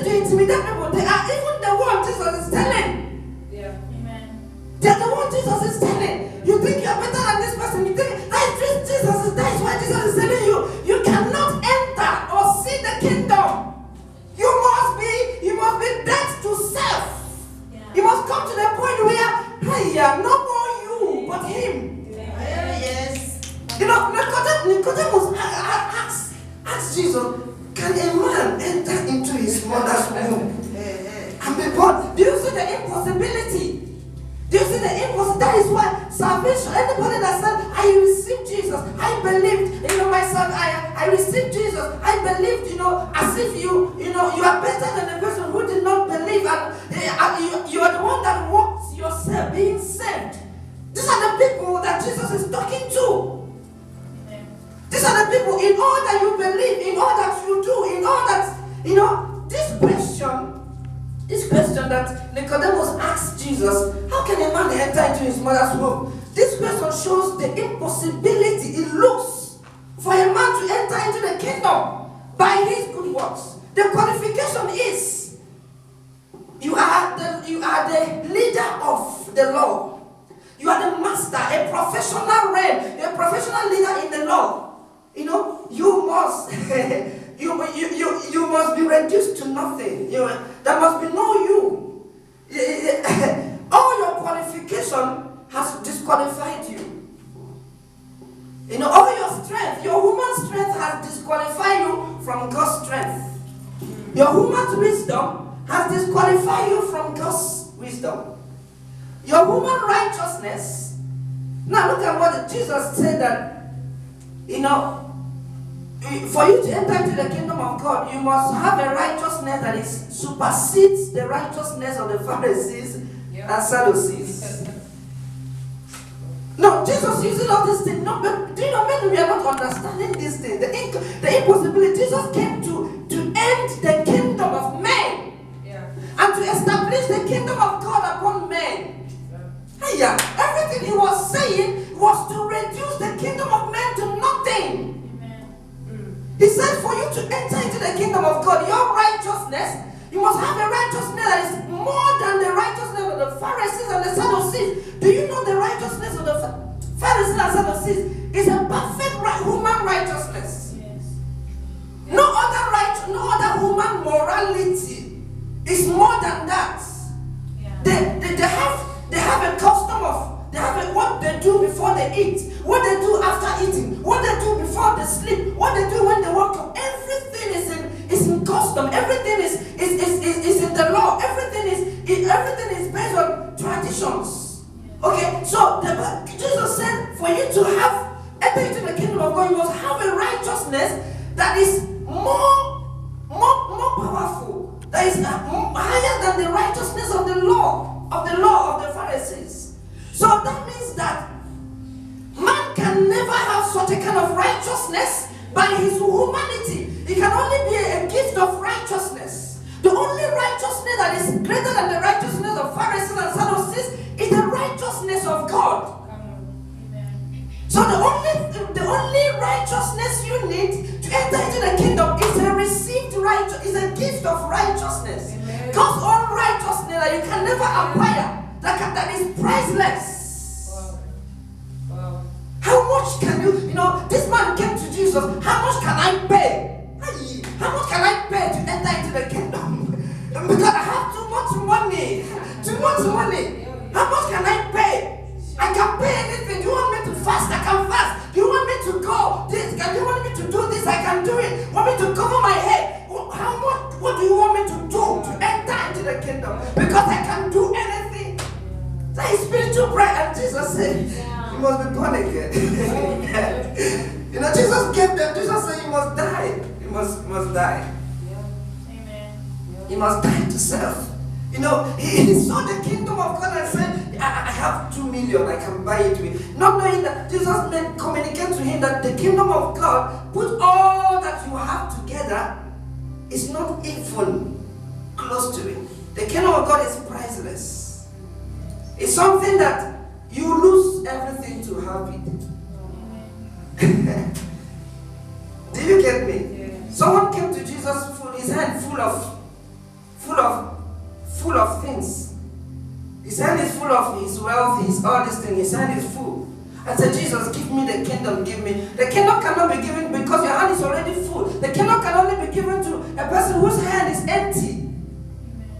to intimidate people. They are even the one Jesus is telling. Yeah. Amen. They are the one Jesus is telling. You think you are better than this person. You think that is why Jesus is telling you. You cannot enter or see the kingdom. You must be dead to self. Yeah. You must come to the point where, hey, no more you, but him. Yes. You know, Nicodemus asked Jesus, can a man enter into his mother's womb and be born? Do you see the impossibility? Do you see the impossibility? That is why salvation, anybody that said, I received Jesus, I believed, my son, I received Jesus, I believed, as if you are better than the person who did not believe, and you are the one that walks yourself being saved. These are the people that Jesus is talking to. These are the people, in all that you believe, in all that you do, in all that, this question that Nicodemus asked Jesus, how can a man enter into his mother's womb? This question shows the impossibility it looks for a man to enter into the kingdom by his good works. The qualification is, you are the leader of the law. You are the master, a professional realm, a professional leader in the law. You must you must be reduced to nothing. There must be no you. All your qualification has disqualified you. All your strength, your human strength has disqualified you from God's strength. Your human wisdom has disqualified you from God's wisdom. Your human righteousness. Now look at what Jesus said that, for you to enter into the kingdom of God, you must have a righteousness that supersedes the righteousness of the Pharisees and Sadducees. No, Jesus using all these things. No, but do you know, maybe we are not understanding these things. The impossibility. Jesus came to end the kingdom of men and to establish the kingdom of God upon men. Everything he was saying was to reduce the kingdom of men to nothing. He said for you to enter into the kingdom of God, your righteousness, you must have a righteousness that is more than the righteousness of the Pharisees and the Sadducees. Do you know the righteousness of the Pharisees and Sadducees is a perfect human righteousness? Yes. No other human morality is more than that. Yeah. They have a custom of, what they do before they eat, what they do after eating, what they do before they sleep, what they do when they wake up. Everything is in custom. Everything is in the law. Everything is based on traditions. Okay, so Jesus said, for you to have enter into the kingdom of God, you must have a righteousness that is more powerful, that is higher than the righteousness of the law of the Pharisees. So that means that man can never have such a kind of righteousness by his humanity. It can only be a gift of righteousness. The only righteousness that is greater than the righteousness of Pharisees and Sadducees is the righteousness of God. So the only righteousness you need to enter into the kingdom is a received righteousness, is a gift of righteousness. God's own righteousness that you can never acquire, that is priceless. Wow. How much can you this man came to Jesus, how much can I pay? How much can I pay to enter into the kingdom? Because I have too much money. How much can I pay? I can pay anything. Do you want me to fast? I can fast. Do you want me to go this? Do you want me to do this? I can do it. Want me to cover my head? How much? What do you want me to do to enter into the kingdom? Because I can do anything. That is spiritual prayer. And Jesus said, you must be born again. Jesus gave them. Jesus said, you must die. You must die. Amen. You must die to self. He saw the kingdom of God and said, I have 2 million, I can buy it with. Not knowing that Jesus meant communicate to him that the kingdom of God, put all that you have together, is not even close to it. The kingdom of God is priceless. It's something that you lose everything to have it. Do you get me? Yeah. Someone came to Jesus with his hand full of full of things. His hand is full of his wealth, his all these things. His hand is full. I said, Jesus, give me the kingdom, give me. The kingdom cannot be given because your hand is already full. The kingdom can only be given to a person whose hand is empty.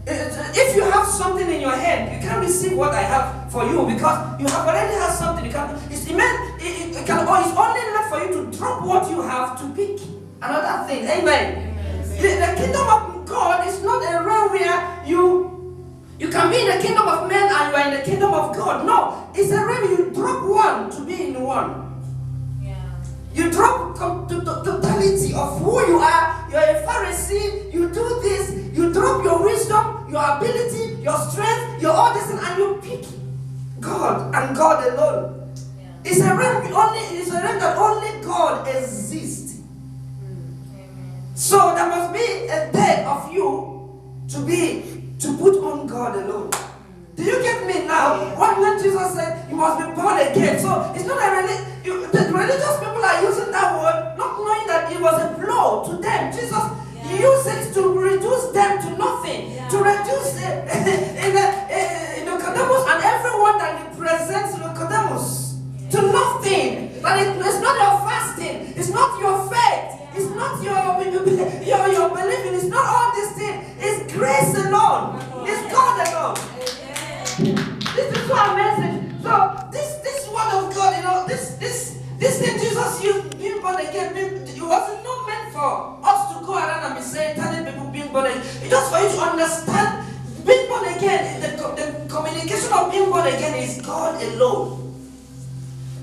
If you have something in your hand, you can't receive what I have for you because you have already had something. You can. It's only enough for you to drop what you have to pick another thing. Amen. The kingdom of God is not a realm where you can be in the kingdom of men and you are in the kingdom of God. No, it's a realm you drop one to be in one. You drop totality of who you are. You're a Pharisee. You do this. You drop your wisdom, your ability, your strength, your all this, and you pick God and God alone. It's a realm that only God exists. So there must be a debt of you to put on God alone. Do you get me now? When Jesus said you must be born again, so it's not the religious people are using that word, not knowing that it was a blow to them. Jesus used it to reduce them to nothing, to reduce Nicodemus and everyone that represents Nicodemus to nothing. That it's not your fasting, it's not your faith, it's not your believing, it's not all these things. It's grace alone, it's God alone. This is our message. So this word of God, this thing Jesus used, being born again, it wasn't not meant for us to go around and be saying, telling people being born again. It's just for you to understand being born again. The communication of being born again is God alone.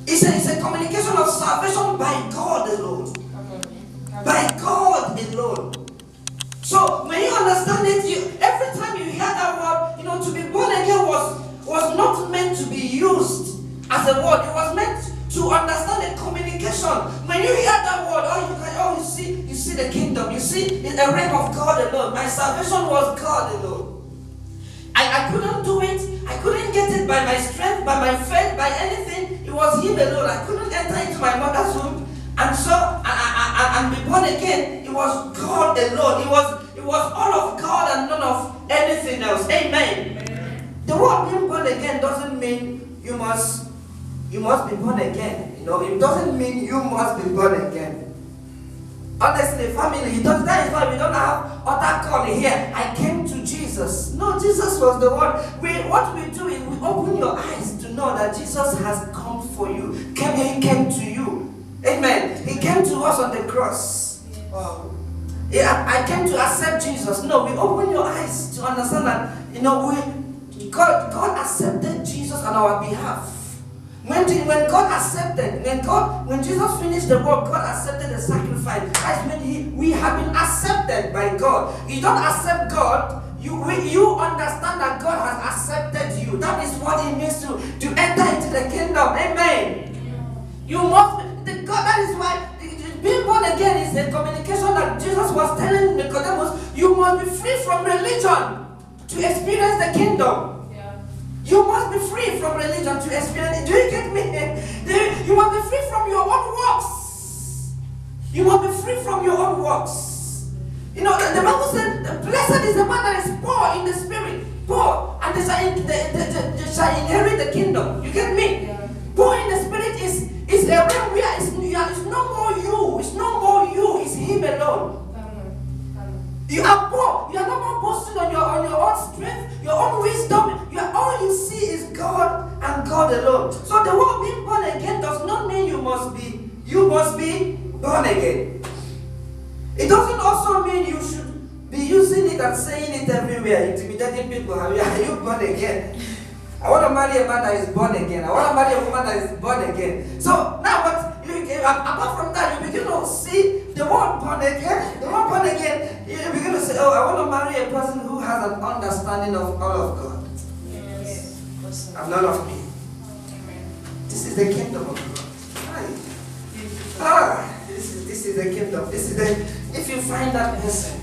It's a communication of salvation by God alone. By God alone. So when you understand it, every time you hear that word, to be born again was not meant to be used as a word. It was meant to understand the communication. When you hear that word, you see the kingdom. You see a realm of God alone. My salvation was God alone. I couldn't do it. I couldn't get it by my strength, by my faith, by anything. It was Him alone. I couldn't enter into my mother's womb and so and be born again. It was God alone. It was all of God and none of anything else. Amen. The word being born again doesn't mean you must be born again. It doesn't mean you must be born again. Honestly, family, that is why we don't have other calling here. I came to Jesus. No, Jesus was the one. What we do is we open your eyes to know that Jesus has come for you. He came to you. Amen. He came to us on the cross. Wow. I came to accept Jesus. No, we open your eyes to understand that God accepted Jesus on our behalf. When Jesus finished the work, God accepted the sacrifice. That means we have been accepted by God. You don't accept God, you understand that God has accepted you. That is what it means to enter into the kingdom. Amen. You must God. That is why being born again is a communication that Jesus was telling Nicodemus. You must be free from religion to experience the kingdom. You must be free from religion to experience it. Do you get me? You must be free from your own works. You must be free from your own works. The Bible said, blessed is the man that is poor in the spirit. Poor. And they shall inherit the kingdom. You get me? Yeah. Poor in the spirit is a realm where it's no more you. It's no more you. It's Him alone. You are poor. You are no more boasting on your own strength, your own wisdom. All you see is God and God alone. So the word being born again does not mean you must be born again. It doesn't also mean you should be using it and saying it everywhere, intimidating people. Are you born again? I want to marry a man that is born again. I want to marry a woman that is born again. So now apart from that, you begin to see the word born again. The word born again, you begin to say, I want to marry a person who has an understanding of all of God. Yes. And none of me. This is the kingdom of God. This is the kingdom. If you find that person,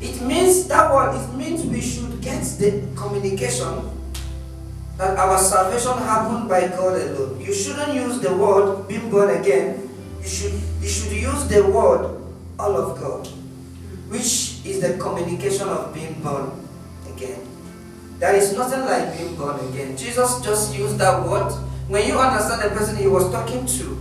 it means that word, it means we should get the communication that our salvation happened by God alone. You shouldn't use the word being born again. You should use the word all of God, which is the communication of being born again. There is nothing like being born again. Jesus just used that word. When you understand the person he was talking to,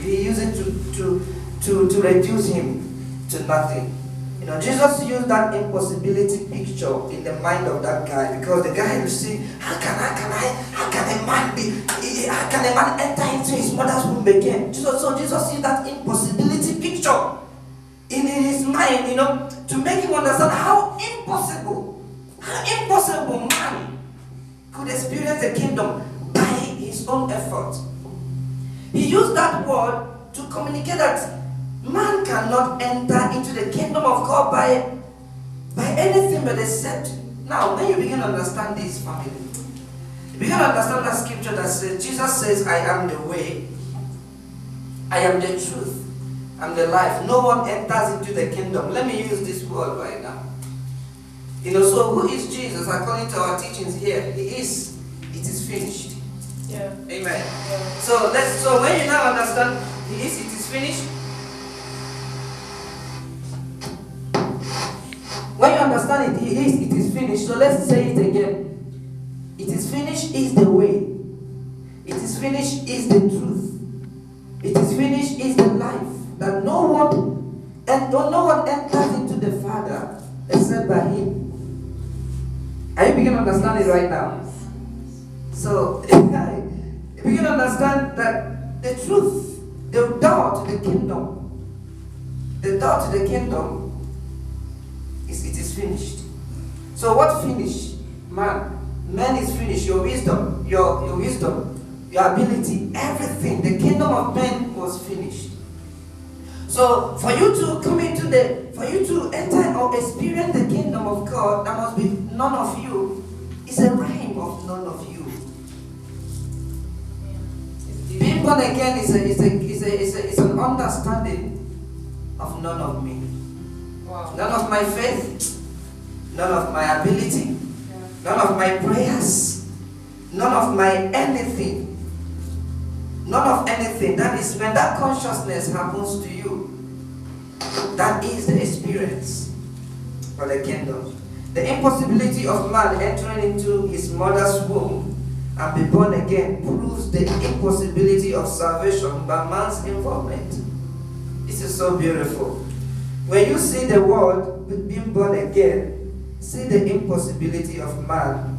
he used it to reduce him to nothing. You know, Jesus used that impossibility picture in the mind of that guy, because the guy will see, how can a man enter into his mother's womb again? So Jesus used that impossibility picture in his mind, you know, to make him understand how impossible man could experience the kingdom by his own effort. He used that word to communicate that man cannot enter into the kingdom of God by anything but except. Now, when you begin to understand this, family, you begin to understand that scripture that says, Jesus says, I am the way, I am the truth, I'm the life. No one enters into the kingdom. Let me use this word right now. You know, so who is Jesus? According to our teachings here, it is finished. Yeah. Amen. Yeah. So when you now understand it is finished. When you understand it is finished. So let's say it again. It is finished is the way. It is finished is the truth. It is finished is the life. That no one enters into the Father except by him. Are you beginning to understand it right now? So you begin to understand that the truth, the door to the kingdom, is it is finished. So what finished? Man is finished. Your wisdom, your ability, everything. The kingdom of men was finished. So for you to enter or experience the kingdom of God, there must be none of you. It's a reign of none of you. Being born again is an understanding of none of me. Wow. None of my faith, none of my ability, none of my prayers, none of my anything. None of anything. That is when that consciousness happens to you. That is the experience for the kingdom. The impossibility of man entering into his mother's womb and be born again proves the impossibility of salvation by man's involvement. This is so beautiful. When you see the world being born again, see the impossibility of man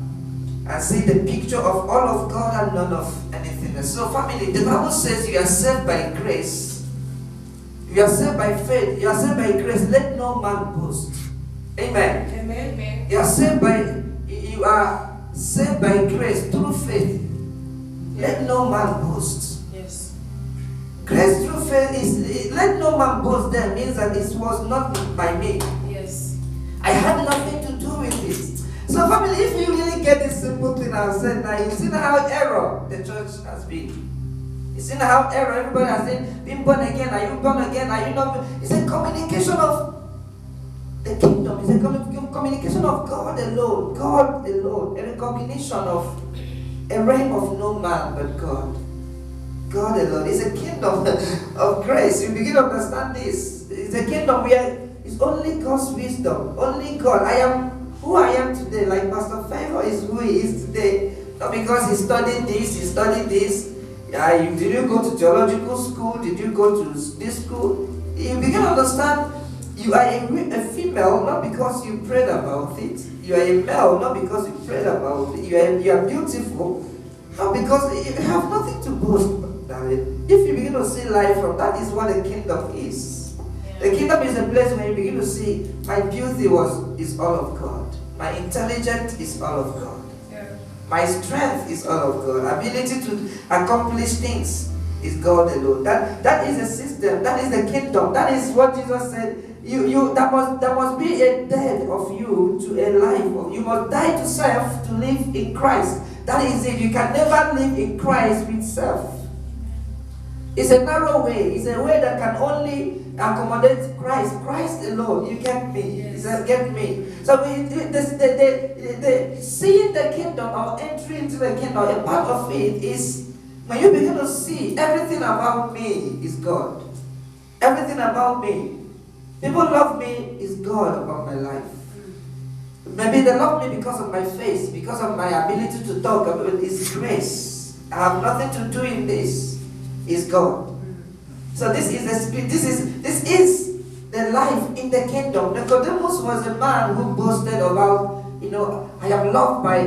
and see the picture of all of God and none of anything else. So family, the Bible says you are saved by grace. You are saved by faith. You are saved by grace. Let no man boast. Amen. Amen. You are saved by grace through faith. Let no man boast. Yes. Grace through faith is, let no man boast there means that it was not by me. Yes. I had nothing to do with it. So family, if you really get this simple thing I've said now, you see how error the church has been. You see how error everybody has said, being born again, are you born again, are you not? It's a communication of the kingdom. It's a communication of God alone, a recognition of a reign of no man but God. God alone. It's a kingdom of grace. You begin to understand this. It's a kingdom where it's only God's wisdom, only God. I am who I am today, like Pastor Favor is who he is today. Not because he studied this. Did you go to theological school? Did you go to this school? You begin to understand you are a female not because you prayed about it. You are a male not because you prayed about it. You are beautiful not because you have nothing to boast about it. If you begin to see life from that, is what the kingdom is. The kingdom is a place where you begin to see my beauty is all of God. My intelligence is all of God. My strength is all of God. Ability to accomplish things is God alone. That is a system. That is the kingdom. That is what Jesus said. There must be a death of you to a life of you must die to self to live in Christ. That is it. You can never live in Christ with self. It's a narrow way. It's a way that can only accommodate Christ. Christ alone. You get me? Yes. Get me? So seeing the kingdom or entry into the kingdom, a part of it is when you begin to see everything about me is God. anything about me. People love me is God about my life. Maybe they love me because of my face, because of my ability to talk. It's grace. I have nothing to do in this. It's God. So this is the spirit. This is the life in the kingdom. Nicodemus was a man who boasted about, I am loved by,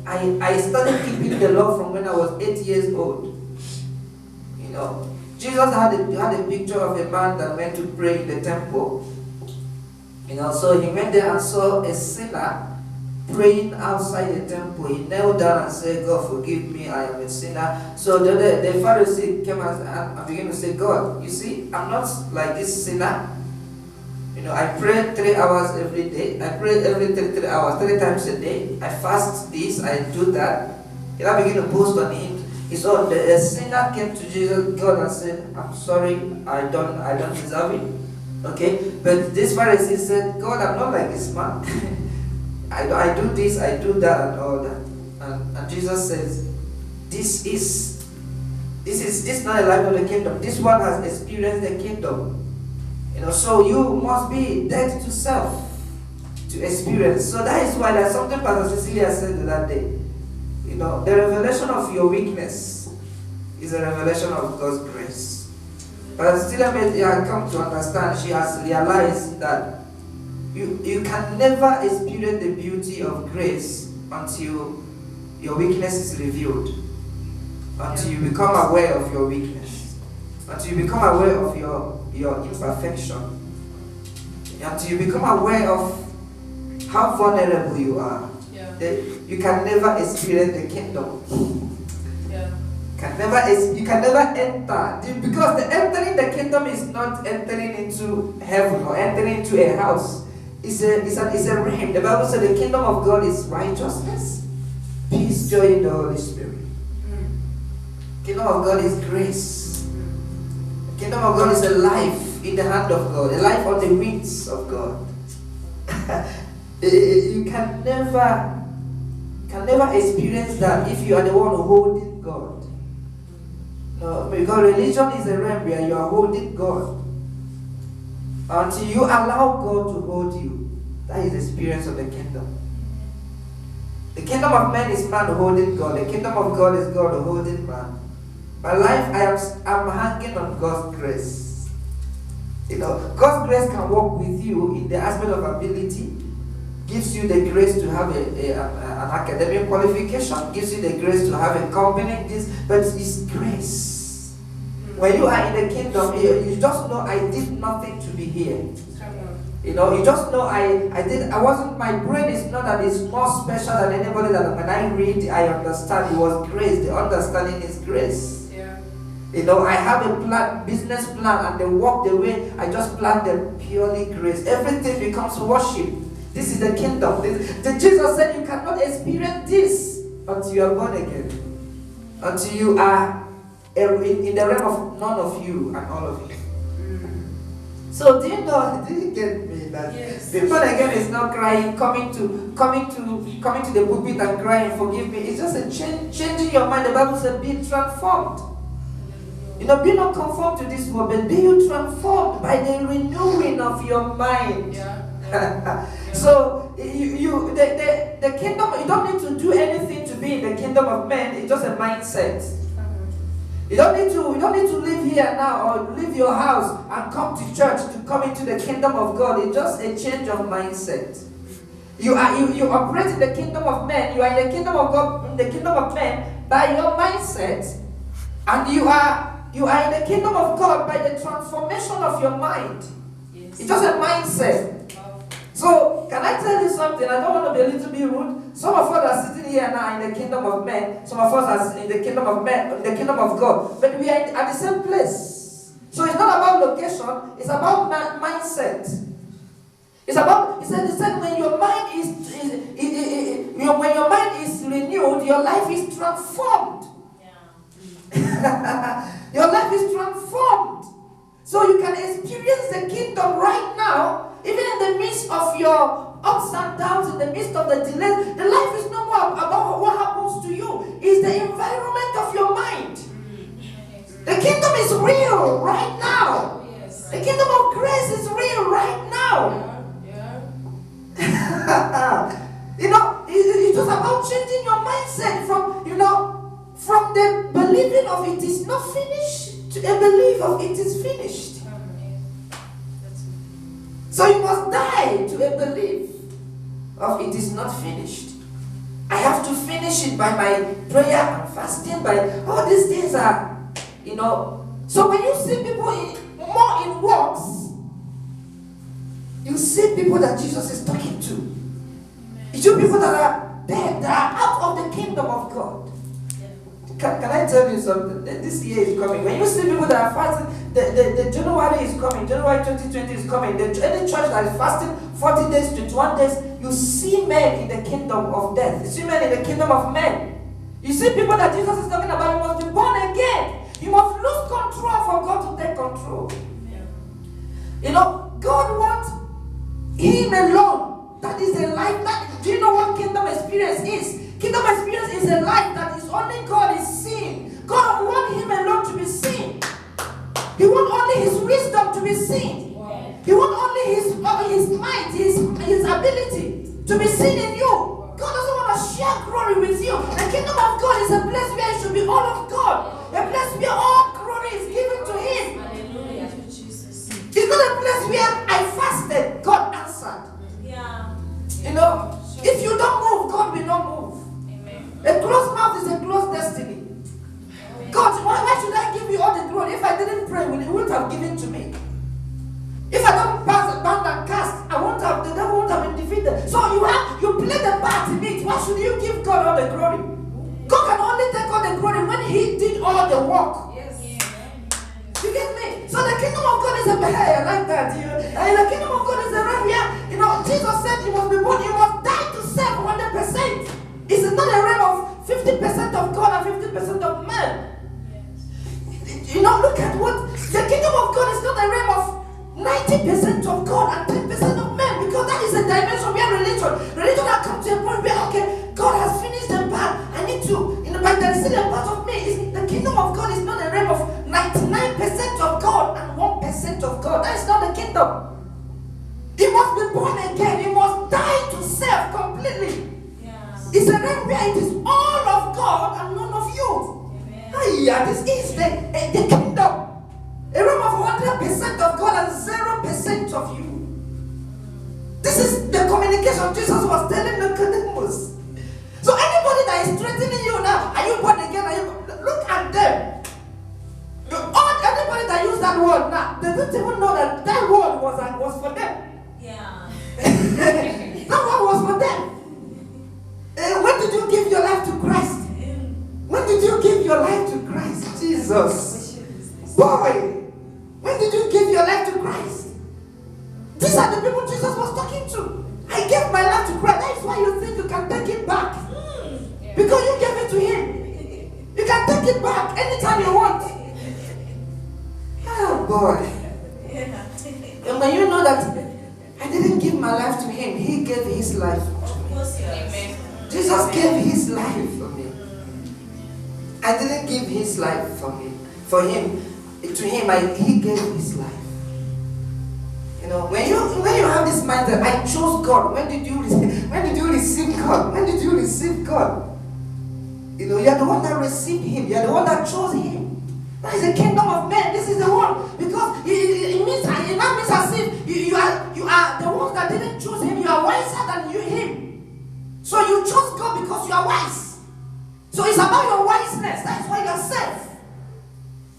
I started keeping the law from when I was 8 years old. Jesus had a picture of a man that went to pray in the temple. So he went there and saw a sinner praying outside the temple. He knelt down and said, God, forgive me, I am a sinner. So the Pharisee came and began to say, God, you see, I'm not like this sinner. I pray 3 hours every day. I pray every 3 hours, 3 times a day. I fast this, I do that. I began to boast on him. He saw the sinner came to Jesus, God, and said, I'm sorry, I don't deserve it. Okay? But this Pharisee said, God, I'm not like this man. I do this, I do that, and all that. And Jesus says, this is not a life of the kingdom. This one has experienced the kingdom. So you must be dead to self to experience. So that is why there's something Pastor Cecilia said that day. The revelation of your weakness is a revelation of God's grace. But Cecilia had come to understand, she has realized that you can never experience the beauty of grace until your weakness is revealed. Until you become aware of your weakness. Until you become aware of your imperfection. Until you become aware of how vulnerable you are. You can never experience the kingdom. You can never enter, because the entering the kingdom is not entering into heaven or entering into a house. It's a realm. The Bible says the kingdom of God is righteousness, peace, joy in the Holy Spirit. The kingdom of God is grace. The kingdom of God is a life in the hand of God, a life on the wings of God. You can never experience that if you are the one holding God. No, because religion is a realm where you are holding God. Until you allow God to hold you, that is the experience of the kingdom. The kingdom of man is man holding God. The kingdom of God is God holding man. My life, I'm hanging on God's grace. God's grace can work with you in the aspect of ability. Gives you the grace to have an academic qualification, gives you the grace to have a company, but it's grace. When you are in the kingdom, you just know I did nothing to be here. You just know my brain is not that it's more special than anybody that when I read, I understand. It was grace. The understanding is grace. I have a business plan, and they walk the way I just plan them purely grace. Everything becomes worship. This is the kingdom. Jesus said you cannot experience this until you are born again. Until you are in the realm of none of you and all of you. So do you get me that being born again is not crying, coming to the pulpit and crying, forgive me. It's just a changing your mind. The Bible said be transformed. Be not conformed to this world, but be you transformed by the renewing of your mind. So the kingdom, you don't need to do anything to be in the kingdom of men. It's just a mindset. You don't need to live here now or leave your house and come to church to come into the kingdom of God. It's just a change of mindset. You operate in the kingdom of men. You are in the kingdom of God, in the kingdom of men by your mindset, and you are in the kingdom of God by the transformation of your mind. It's just a mindset. So, can I tell you something? I don't want to be a little bit rude. Some of us are sitting here now in the kingdom of men. Some of us are in the kingdom of men, in the kingdom of God. But we are at the same place. So it's not about location. It's about mindset. It's about. He said when your mind is renewed, your life is transformed. Your life is transformed. So you can experience the kingdom right now. Even in the midst of your ups and downs, in the midst of the delays, the life is not more about what happens to you. It's the environment of your mind. The kingdom is real right now. Wow! Yeah. It was about changing your mindset from the believing of it is not finished to a belief of it is finished. So you must die to a belief of it is not finished. I have to finish it by my prayer and fasting, by all these things are, So when you see people more in works, you see people that Jesus is talking to. You see people that are dead, that are out of the kingdom of God. Can I tell you something? This year is coming. When you see people that are fasting, the January is coming. January 2020 is coming. Any church that is fasting 40 days, 21 days, you see men in the kingdom of death. You see men in the kingdom of men. You see people that Jesus is talking about. You must be born again. You must lose control for God to take control. God wants Him alone. That is a life. Do you know what kingdom experience is? Kingdom experience is a life that is only God is seen. God wants Him alone to be seen. He wants only His wisdom to be seen. He wants only His might, His ability to be seen in you. God doesn't want to share glory with you. The kingdom of God is a place where it should be all of God. A place where all glory is given to Him. Hallelujah. Jesus. It's not a place where I fasted, God answered. Yeah. If you don't move, God will not move. Amen. A closed mouth is a closed destiny. Amen. God, why should I give you all the glory? If I didn't pray, you wouldn't have given to me. If I don't pass, bound and cast, the devil won't have been defeated. So you play the part in it. Why should you give God all the glory? God can only take all the glory when He did all the work. Yes. You get me? So the kingdom of God is a I like that. The kingdom of God is a realm where, Jesus said you must be born, you must die to serve 100%. It's not a realm of 50% of God and 50% of man. Look at what the kingdom of God is not a realm of 90% of God and 10% of men, because that is a dimension where religion has come to a point where, okay, God has finished the part. I need to, but there is still a part of me. The kingdom of God is not a realm of 99% of God and 1% of God. That is not the kingdom. You must be born again. You must die to self completely. Yes. It's a realm where it is all of God and none of you. Amen. This is the kingdom. A realm of 100% of God and 0% of you. This is the communication Jesus was telling Nicodemus. So anybody that is threatening you now, are you born again? Look at them. Anybody that use that word now, they don't even know that word was for them. Yeah. That word was for them. When did you give your life to Christ? When did you give your life to Christ? Jesus. Boy, when did you give your life to Christ? These are the people Jesus was talking to. I gave my life to Christ. That is why you think you can take it back. Because you gave it to Him. You can take it back anytime you want. Oh boy. And when you know that I didn't give my life to Him, He gave His life to me. Amen. Jesus gave His life for me. I didn't give His life for me. For Him. To Him, He gave His life. When you have this mindset, I chose God. When did you receive God? When did you receive God? You are the one that received Him. You are the one that chose Him. That is the kingdom of men. This is the one. Because it means as if you are the ones that didn't choose Him. You are wiser than Him. So you chose God because you are wise. So it's about your wiseness. That's why you are saved.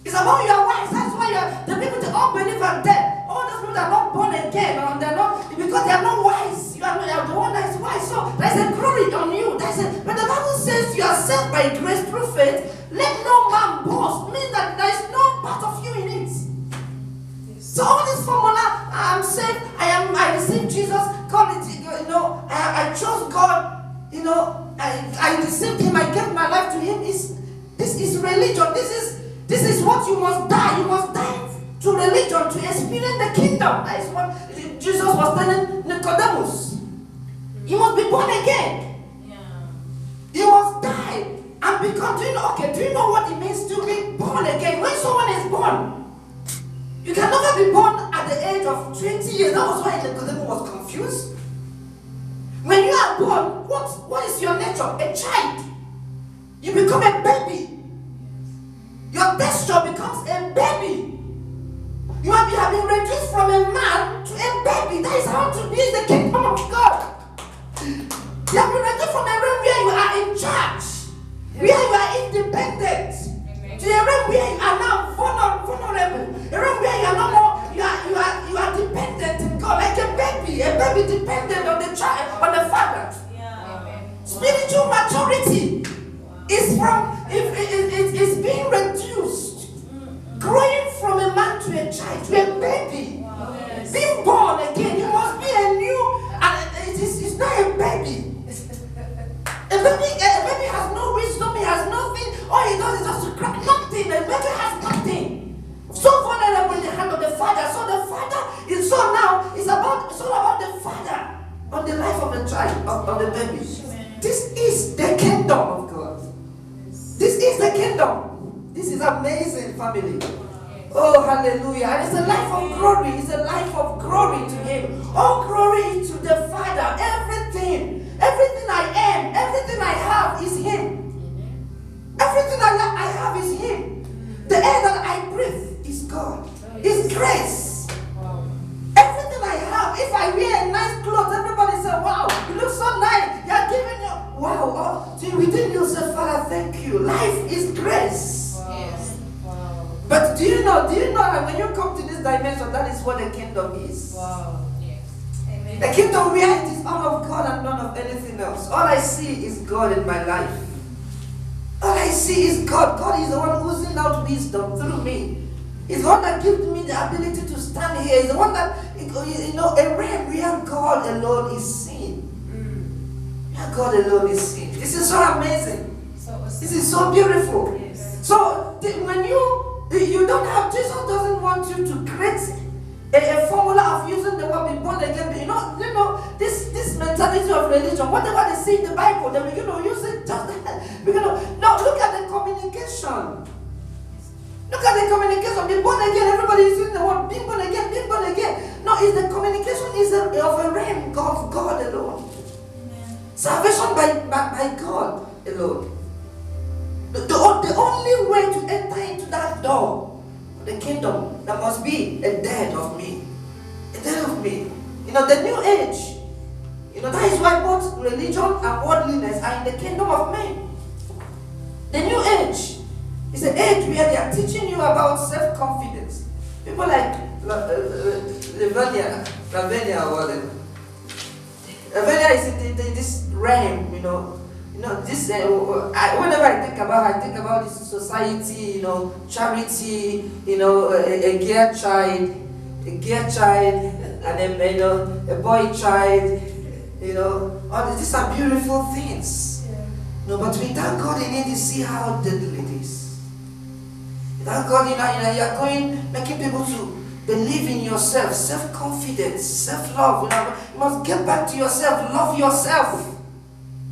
It's about your wise. That's why the people, the unbeliever dead. All those people that are not born again, or they're not, because they are not wise. You are the one that is wise. So there's a glory on you. But the Bible says you are saved by grace through faith. Let no man boast. Means that there is no part of you in it. So all this formula, I'm saved. I received Jesus. God, I chose God. I received Him. I gave my life to Him. This is religion. This is what you must die. You must die to religion to experience the kingdom. That is what Jesus was telling Nicodemus. You must be born again. Yeah. You must die and become. Do you know what it means to be born again? When someone is born, you can never be born again. at the age of 20 years. That was why Nicodemus was confused. When you are born, what is your nature? A child. You become a baby. Your texture becomes a baby. You have been reduced from a man to a baby. That is how to be in the kingdom of God. You have been reduced from a realm where you are in charge, where you are independent, to a realm where you are now vulnerable, a realm where you are no more. You are dependent in God, like a baby dependent on the child, on the father. Spiritual maturity is is being reduced, growing from a man to a child, to a baby. Being born again, you must be a new, and it's not a baby. A baby has no wisdom, he has nothing. All he does is just to crack nothing. A baby has nothing. So vulnerable in the hand of the father. So the father is it's all about the father on the life of the child, of the baby. This is the kingdom of God. This is the kingdom. This is amazing, family. Oh, hallelujah. And it's a life of glory. It's a life of glory to him. All glory to the Father. Everything I am, everything I have is him. Everything I have is him. The air that I breathe is God. His grace. Everything I have, if I wear a nice clothes, everybody say, wow, you look so nice. You're giving you, wow. So within yourself, Father, thank you. Life is grace. Yes. But do you know that when you come to this dimension, that is what the kingdom is. Wow. Yes. Amen. The kingdom where it is all of God and none of anything else. All I see is God in my life. All I see is God. God is the one oozing out wisdom through me. He's the one that gives me the ability to stand here. He's the one that, a realm where God alone is seen. Where God alone is seen. This is so amazing. This is so beautiful. Yes. So when you don't have, Jesus doesn't want you to create a formula of using the word be born again. This mentality of religion, whatever they say in the Bible, then we're going to use it just no, look at the communication. Look at the communication. Be born again. Everybody is using the word be born again, be born again. No, is the communication is of a realm of God alone. Amen. Salvation by God alone. The only way to enter into that door, the kingdom, there must be a dead of me. A dead of me. The new age. That is why both religion and worldliness are in the kingdom of men. The new age is an age where they are teaching you about self-confidence. People like Lavinia or whatever. Lavinia is in this realm, this. Whenever I think about this society, charity, a gear child, and then a boy child, all these are beautiful things. But without God in it, you see how deadly it is. Without God, you're making people to believe in yourself, self-confidence, self-love. You must get back to yourself, love yourself.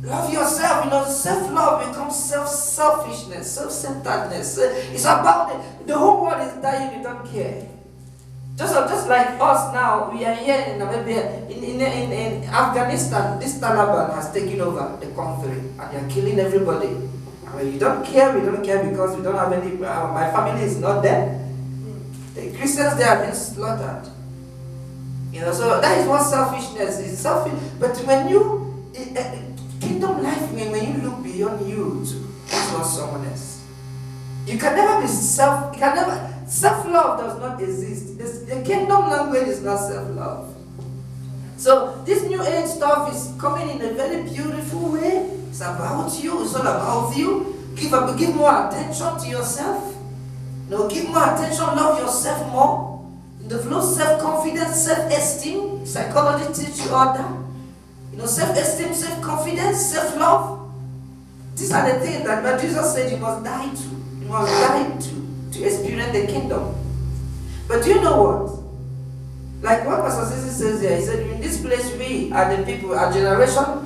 Love yourself. Self-love becomes self-selfishness, self-centeredness. It's about the whole world is dying, you don't care. Just like us now, we are here in Namibia, in Afghanistan. This Taliban has taken over the country and they are killing everybody. Well, we don't care because we don't have any. My family is not there. The Christians, they are being slaughtered. So that is what selfishness is. Selfish. But when you kingdom life, when you look beyond you to someone else, you can never be self-love does not exist. The kingdom language is not self-love. So this new age stuff is coming in a very beautiful way. It's about you. It's all about you. Give more attention to yourself. Give more attention. Love yourself more. Develop self-confidence, self-esteem. Psychology teach you all that. Self-esteem, self-confidence, self-love. These are the things that Jesus said you must die to. You must die to experience the kingdom. But do you know what? Like what Pastor Sisi says here, he said, in this place we are the people, our generation,